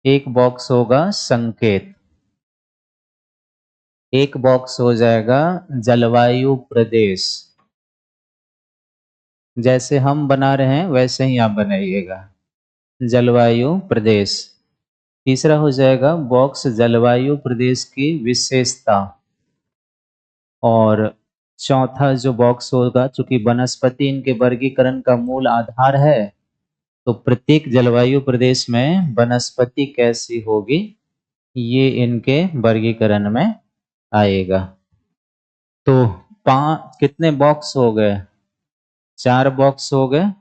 एक बॉक्स होगा संकेत, एक बॉक्स हो जाएगा जलवायु प्रदेश। जैसे हम बना रहे हैं वैसे ही आप बनाइएगा, जलवायु प्रदेश। तीसरा हो जाएगा बॉक्स जलवायु प्रदेश की विशेषता। और चौथा जो बॉक्स होगा, चूंकि वनस्पति इनके वर्गीकरण का मूल आधार है, तो प्रत्येक जलवायु प्रदेश में वनस्पति कैसी होगी ये इनके वर्गीकरण में आएगा। तो कितने बॉक्स हो गए? 4 बॉक्स हो गए।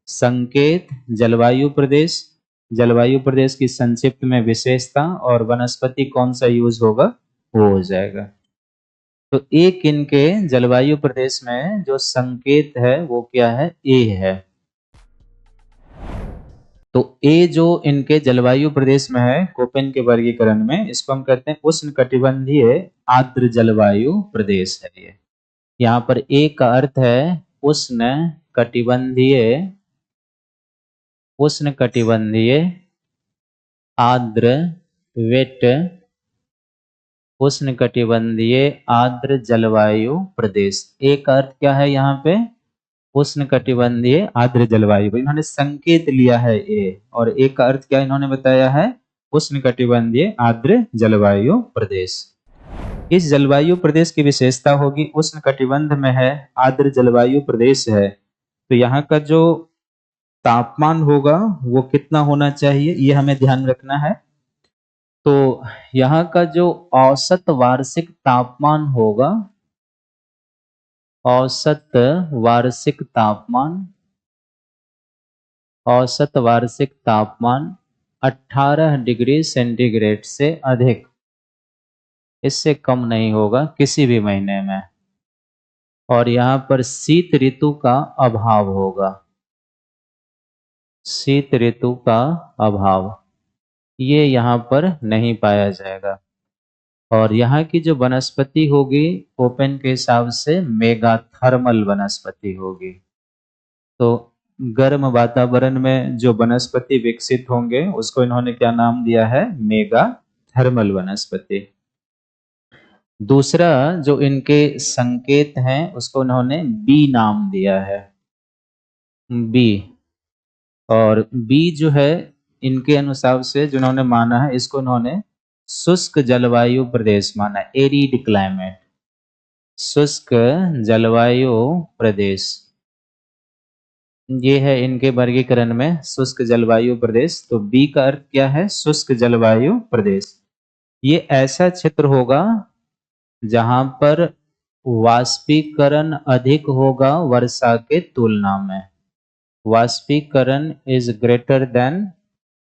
संकेत, जलवायु प्रदेश, जलवायु प्रदेश की संक्षिप्त में विशेषता, और वनस्पति कौन सा यूज होगा वो हो जाएगा। तो एक इनके जलवायु प्रदेश में जो संकेत है वो क्या है? ए है। तो ए जो इनके जलवायु प्रदेश में है कोपेन के वर्गीकरण में, इसको हम कहते हैं उष्णकटिबंधीय आर्द्र जलवायु प्रदेश है ये। यहाँ पर ए का अर्थ है उष्णकटिबंधीय, उष्णकटिबंधीय आर्द्र, वेट, उष्णकटिबंधीय आर्द्र जलवायु प्रदेश। ए का अर्थ क्या है यहाँ पे? उष्णकटिबंधीय आर्द्र जलवायु। इन्होंने संकेत लिया है ए, और ए का अर्थ क्या इन्होंने बताया है? उष्णकटिबंधीय आर्द्र जलवायु प्रदेश। इस जलवायु प्रदेश की विशेषता होगी उष्णकटिबंध में है, आर्द्र जलवायु प्रदेश है, तो यहाँ का जो तापमान होगा वो कितना होना चाहिए ये हमें ध्यान रखना है। तो यहाँ का जो औसत वार्षिक तापमान होगा, औसत वार्षिक तापमान, औसत वार्षिक तापमान 18 डिग्री सेंटीग्रेड से अधिक, इससे कम नहीं होगा किसी भी महीने में। और यहाँ पर शीत ऋतु का अभाव होगा, शीत ऋतु का अभाव ये यहाँ पर नहीं पाया जाएगा। और यहाँ की जो वनस्पति होगी ओपेन के हिसाब से मेगाथर्मल वनस्पति होगी। तो गर्म वातावरण में जो वनस्पति विकसित होंगे उसको इन्होंने क्या नाम दिया है? मेगाथर्मल वनस्पति। दूसरा जो इनके संकेत हैं उसको इन्होंने बी नाम दिया है, बी। और बी जो है इनके अनुसार से जो इन्होंने माना है, इसको इन्होंने शुष्क जलवायु प्रदेश माना, एरिड क्लाइमेट, शुष्क जलवायु प्रदेश। ये है इनके वर्गीकरण में शुष्क जलवायु प्रदेश। तो बी का अर्थ क्या है? शुष्क जलवायु प्रदेश। ये ऐसा क्षेत्र होगा जहां पर वाष्पीकरण अधिक होगा वर्षा के तुलना में, वाष्पीकरण इज ग्रेटर देन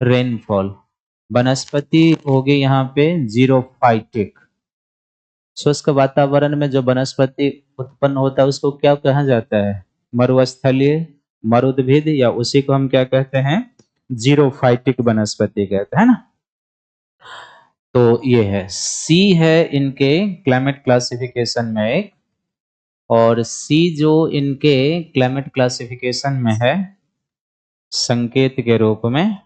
रेनफॉल। वनस्पति होगी यहाँ पे जीरोफाइटिक। शुष्क वातावरण में जो वनस्पति उत्पन्न होता है उसको क्या कहा जाता है? मरुस्थलीय, मरुद्भिद, या उसी को हम क्या कहते हैं? जीरोफाइटिक वनस्पति कहते हैं ना। तो ये है सी है इनके क्लाइमेट क्लासिफिकेशन में एक, और सी जो इनके क्लाइमेट क्लासिफिकेशन में है संकेत के रूप में,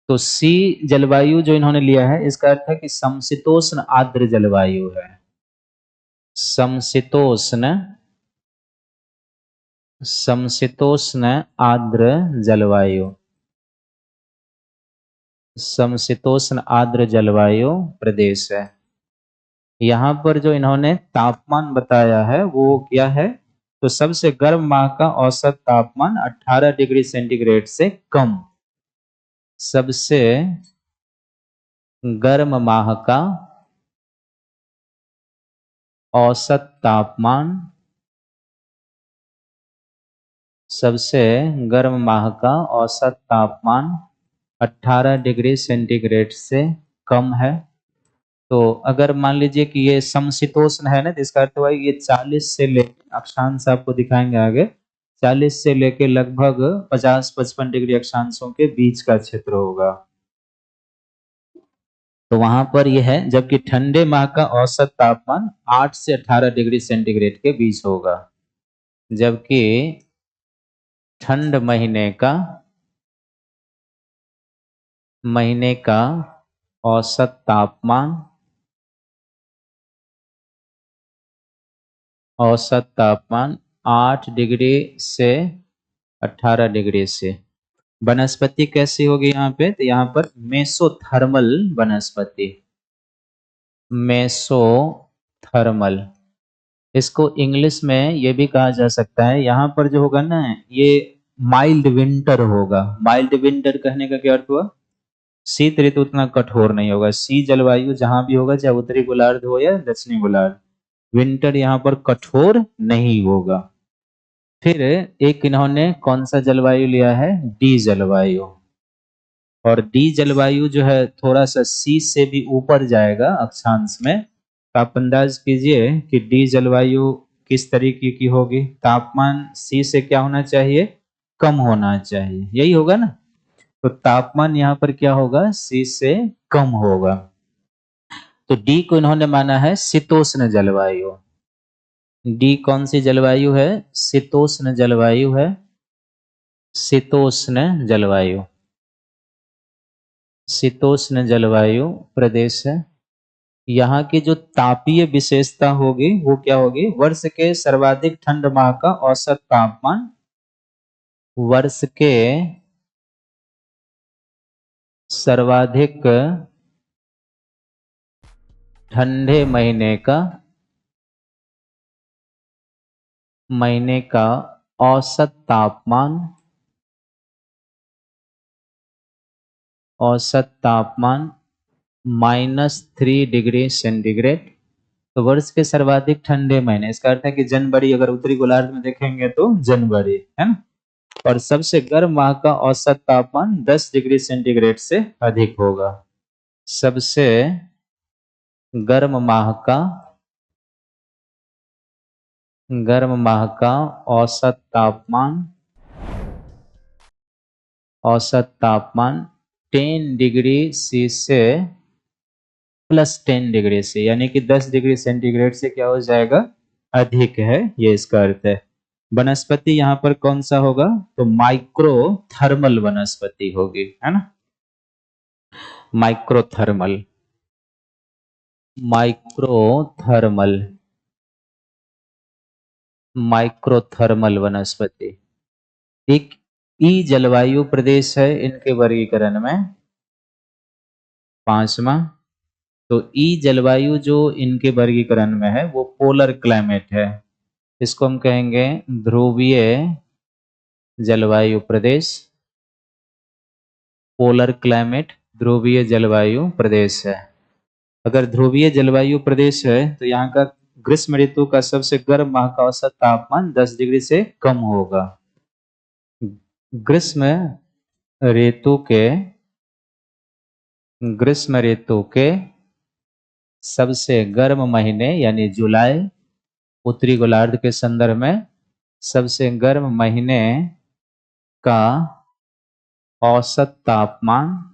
तो सी जलवायु जो इन्होंने लिया है इसका अर्थ है कि समशीतोष्ण आर्द्र जलवायु है, समशीतोष्ण, समशीतोष्ण आर्द्र जलवायु, समशीतोष्ण आर्द्र जलवायु प्रदेश है। यहाँ पर जो इन्होंने तापमान बताया है वो क्या है? तो सबसे गर्म माह का औसत तापमान 18 डिग्री सेंटीग्रेड से कम, सबसे गर्म माह का औसत तापमान, सबसे गर्म माह का औसत तापमान 18 डिग्री सेंटीग्रेड से कम है। तो अगर मान लीजिए कि ये समशीतोष्ण है ना, तो इसका अर्थ हुआ ये 40 से लेकर, अक्षांश आपको दिखाएंगे आगे, 40 से लेके लगभग 50-55 डिग्री अक्षांशों के बीच का क्षेत्र होगा। तो वहां पर यह है, जबकि ठंडे माह का औसत तापमान 8 से 18 डिग्री सेंटीग्रेड के बीच होगा। जबकि ठंड महीने का औसत तापमान 8 डिग्री से 18 डिग्री से। वनस्पति कैसी होगी यहाँ पे? तो यहाँ पर मेसोथर्मल वनस्पति, मेसोथर्मल। इसको इंग्लिश में ये भी कहा जा सकता है, यहाँ पर जो होगा ना, ये माइल्ड विंटर होगा। माइल्ड विंटर कहने का क्या अर्थ हुआ? शीत ऋतु उतना कठोर नहीं होगा। सी जलवायु जहां भी होगा, चाहे उत्तरी गोलार्ध हो या दक्षिणी गोलार्ध, विंटर यहाँ पर कठोर नहीं होगा। फिर एक इन्होंने कौन सा जलवायु लिया है? डी जलवायु। और डी जलवायु जो है थोड़ा सा सी से भी ऊपर जाएगा अक्षांश में। तो आप अंदाज कीजिए कि डी जलवायु किस तरीके की होगी। तापमान सी से क्या होना चाहिए? कम होना चाहिए, यही होगा ना। तो तापमान यहाँ पर क्या होगा? सी से कम होगा। तो डी को इन्होंने माना है शीतोष्ण जलवायु। डी कौन सी जलवायु है? शीतोष्ण जलवायु है, शीतोष्ण जलवायु, शीतोष्ण जलवायु प्रदेश है। यहाँ की जो तापीय विशेषता होगी वो क्या होगी? वर्ष के सर्वाधिक ठंड माह का औसत तापमान, वर्ष के सर्वाधिक ठंडे महीने का औसत तापमान, -3 डिग्री सेंटीग्रेड। तो वर्ष के सर्वाधिक ठंडे महीने, इसका अर्थ है कि जनवरी, अगर उत्तरी गोलार्ध में देखेंगे तो जनवरी है ना। और सबसे गर्म माह का औसत तापमान 10 डिग्री सेंटीग्रेड से अधिक होगा। सबसे गर्म माह का औसत तापमान 10 डिग्री सी से +10 डिग्री से, यानी कि 10 डिग्री सेंटीग्रेड से क्या हो जाएगा? अधिक है, ये इसका अर्थ है। वनस्पति यहाँ पर कौन सा होगा? तो माइक्रोथर्मल वनस्पति होगी, है ना। माइक्रोथर्मल वनस्पति। एक ई जलवायु प्रदेश है इनके वर्गीकरण में, 5वां। तो ई जलवायु जो इनके वर्गीकरण में है वो पोलर क्लाइमेट है। इसको हम कहेंगे ध्रुवीय जलवायु प्रदेश। पोलर क्लाइमेट ध्रुवीय जलवायु प्रदेश है। अगर ध्रुवीय जलवायु प्रदेश है तो यहाँ का ग्रीष्म ऋतु का सबसे गर्म माह का औसत तापमान 10 डिग्री से कम होगा। ग्रीष्म ऋतु के सबसे गर्म महीने यानी जुलाई, उत्तरी गोलार्ध के संदर्भ में सबसे गर्म महीने का औसत तापमान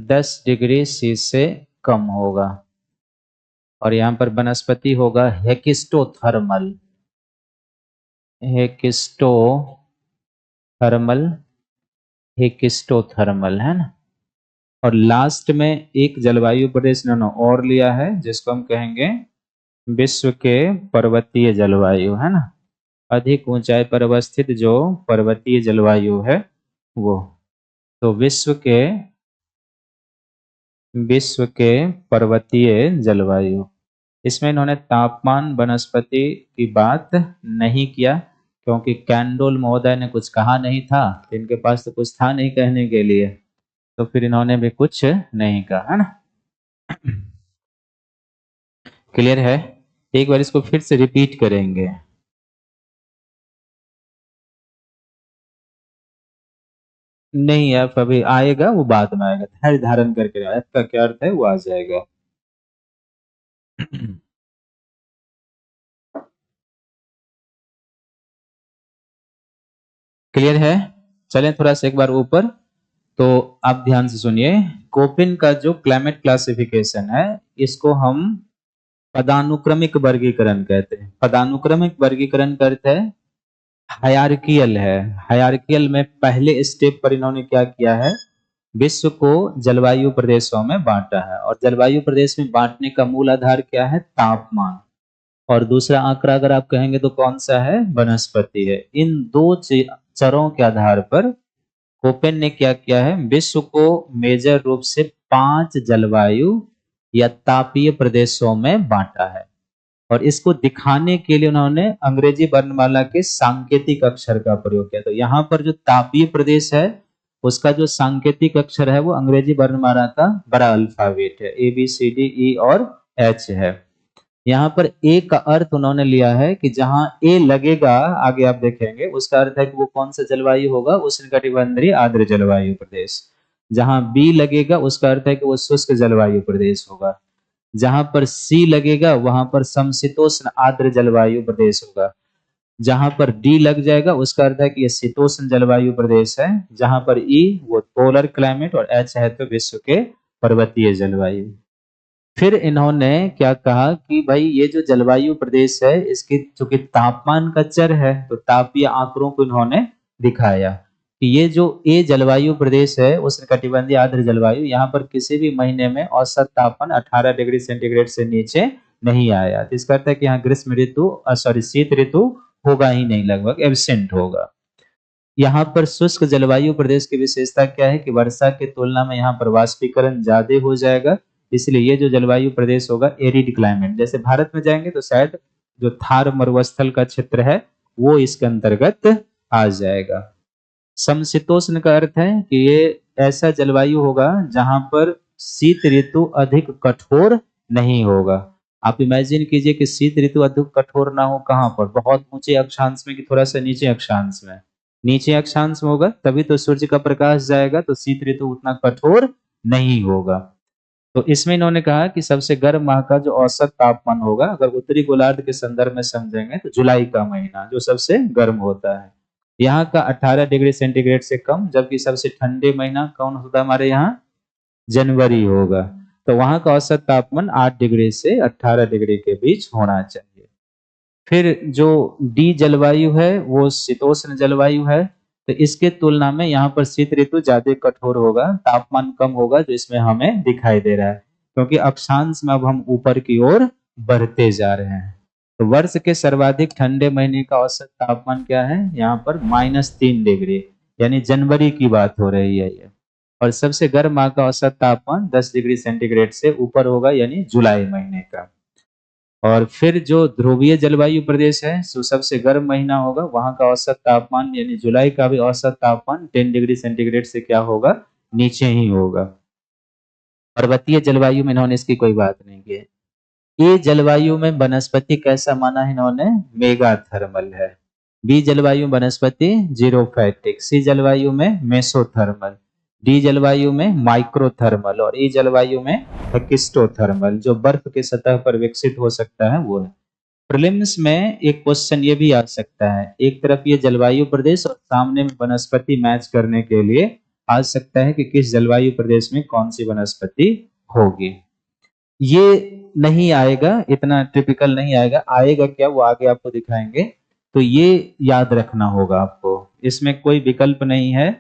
10 डिग्री सी से कम होगा। और यहाँ पर वनस्पति होगा हेकिस्टोथर्मल, है ना। और लास्ट में एक जलवायु प्रदेश इन्होंने और लिया है जिसको हम कहेंगे विश्व के पर्वतीय जलवायु, है ना। अधिक ऊंचाई पर अवस्थित जो पर्वतीय जलवायु है वो। तो विश्व के पर्वतीय जलवायु, इसमें इन्होंने तापमान वनस्पति की बात नहीं किया क्योंकि कैंडोल महोदय ने कुछ कहा नहीं था, इनके पास तो कुछ था नहीं कहने के लिए, तो फिर इन्होंने भी कुछ नहीं कहा, है ना। क्लियर है? एक बार इसको फिर से रिपीट करेंगे। नहीं, आप अभी आएगा, वो बाद में आएगा। धैर्य धारण करके ऐप का क्या अर्थ है वो आ जाएगा। क्लियर है? चलें थोड़ा सा एक बार ऊपर। तो आप ध्यान से सुनिए, कोपिन का जो क्लाइमेट क्लासिफिकेशन है इसको हम पदानुक्रमिक वर्गीकरण कहते हैं। पदानुक्रमिक वर्गीकरण का अर्थ है हायरार्कियल है। हायरार्कियल में पहले स्टेप पर इन्होंने क्या किया है, विश्व को जलवायु प्रदेशों में बांटा है। और जलवायु प्रदेश में बांटने का मूल आधार क्या है, तापमान। और दूसरा आंकड़ा अगर आप कहेंगे तो कौन सा है, वनस्पति है। इन दो चरों के आधार पर कोपेन ने क्या किया है, विश्व को मेजर रूप से 5 जलवायु या तापीय प्रदेशों में बांटा है। और इसको दिखाने के लिए उन्होंने अंग्रेजी वर्णमाला के सांकेतिक अक्षर का प्रयोग किया। तो यहाँ पर जो तापीय प्रदेश है उसका जो सांकेतिक अक्षर है वो अंग्रेजी वर्णमाला का बड़ा अल्फाबेट है, ABCDE और H है। यहाँ पर ए का अर्थ उन्होंने लिया है कि जहां ए लगेगा, आगे आप देखेंगे, उसका अर्थ है कि वो कौन सा जलवायु होगा, उष्णकटिबंधीय आर्द्र जलवायु प्रदेश। जहां बी लगेगा उसका अर्थ है कि वो शुष्क जलवायु प्रदेश होगा। जहां पर सी लगेगा वहां पर समशीतोष्ण आर्द्र जलवायु प्रदेश होगा। जहां पर डी लग जाएगा उसका अर्थ है कि ये शीतोष्ण जलवायु प्रदेश है। जहां पर ई वो पोलर क्लाइमेट और एच है तो विश्व के पर्वतीय जलवायु। फिर इन्होंने क्या कहा कि भाई ये जो जलवायु प्रदेश है इसकी चूंकि तापमान का चर है तो तापीय आंकड़ों को इन्होंने दिखाया कि ये जो ए जलवायु प्रदेश है उष्णकटिबंधीय आर्द्र जलवायु, यहाँ पर किसी भी महीने में औसत तापमान 18 डिग्री सेंटीग्रेड से नीचे नहीं आया। तो इसका अर्थ है कि यहाँ ग्रीष्म ऋतु शीत ऋतु होगा ही नहीं, लगभग एब्सेंट होगा। यहाँ पर शुष्क जलवायु प्रदेश की विशेषता क्या है कि वर्षा की तुलना में यहाँ पर वाष्पीकरण ज्यादा हो जाएगा, इसलिए ये जो जलवायु प्रदेश होगा एरिड क्लाइमेट। जैसे भारत में जाएंगे तो शायद जो थार मरुस्थल का क्षेत्र है वो इसके अंतर्गत आ जाएगा। समशीतोष्ण का अर्थ है कि ये ऐसा जलवायु होगा जहां पर शीत ऋतु अधिक कठोर नहीं होगा। आप इमेजिन कीजिए कि शीत ऋतु अधिक कठोर ना हो, कहां पर, बहुत ऊंचे अक्षांश में कि थोड़ा सा नीचे अक्षांश में। नीचे अक्षांश में होगा तभी तो सूर्य का प्रकाश जाएगा, तो शीत ऋतु उतना कठोर नहीं होगा। तो इसमें इन्होंने कहा कि सबसे गर्म माह का जो औसत तापमान होगा, अगर उत्तरी गोलार्ध के संदर्भ में समझेंगे तो जुलाई का महीना जो सबसे गर्म होता है, यहाँ का 18 डिग्री सेंटीग्रेड से कम, जबकि सबसे ठंडे महीना कौन होता है हमारे यहाँ, जनवरी होगा। तो वहां का औसत तापमान 8 डिग्री से 18 डिग्री के बीच होना चाहिए। फिर जो डी जलवायु है वो शीतोष्ण जलवायु है, तो इसके तुलना में यहाँ पर शीत ऋतु ज्यादा कठोर होगा, तापमान कम होगा, जो इसमें हमें दिखाई दे रहा है क्योंकि अक्षांश में अब हम ऊपर की ओर बढ़ते जा रहे हैं। तो वर्ष के सर्वाधिक ठंडे महीने का औसत तापमान क्या है, यहाँ पर -3 डिग्री, यानी जनवरी की बात हो रही है ये। और सबसे गर्म माह का औसत तापमान 10 डिग्री सेंटीग्रेड से ऊपर होगा, यानी जुलाई महीने का। और फिर जो ध्रुवीय जलवायु प्रदेश है जो सबसे गर्म महीना होगा, वहां का औसत तापमान यानी जुलाई का भी औसत तापमान 10 डिग्री सेंटीग्रेड से क्या होगा, नीचे ही होगा। पर्वतीय जलवायु में इन्होंने इसकी कोई बात नहीं की। ए जलवायु में वनस्पति कैसा माना है इन्होंने, मेगा थर्मल है। बी जलवायु वनस्पति जीरोफैटिक, सी जलवायु में मेसोथर्मल, डी जलवायु में माइक्रोथर्मल और ई जलवायु में एक्स्टोथर्मल, जो बर्फ के सतह पर विकसित हो सकता है वो है। प्रीलिम्स में एक क्वेश्चन ये भी आ सकता है, एक तरफ ये जलवायु प्रदेश और सामने में वनस्पति मैच करने के लिए आ सकता है कि किस जलवायु प्रदेश में कौन सी वनस्पति होगी। ये नहीं आएगा, इतना टिपिकल नहीं आएगा, आएगा क्या वो आगे आपको दिखाएंगे। तो ये याद रखना होगा आपको, इसमें कोई विकल्प नहीं है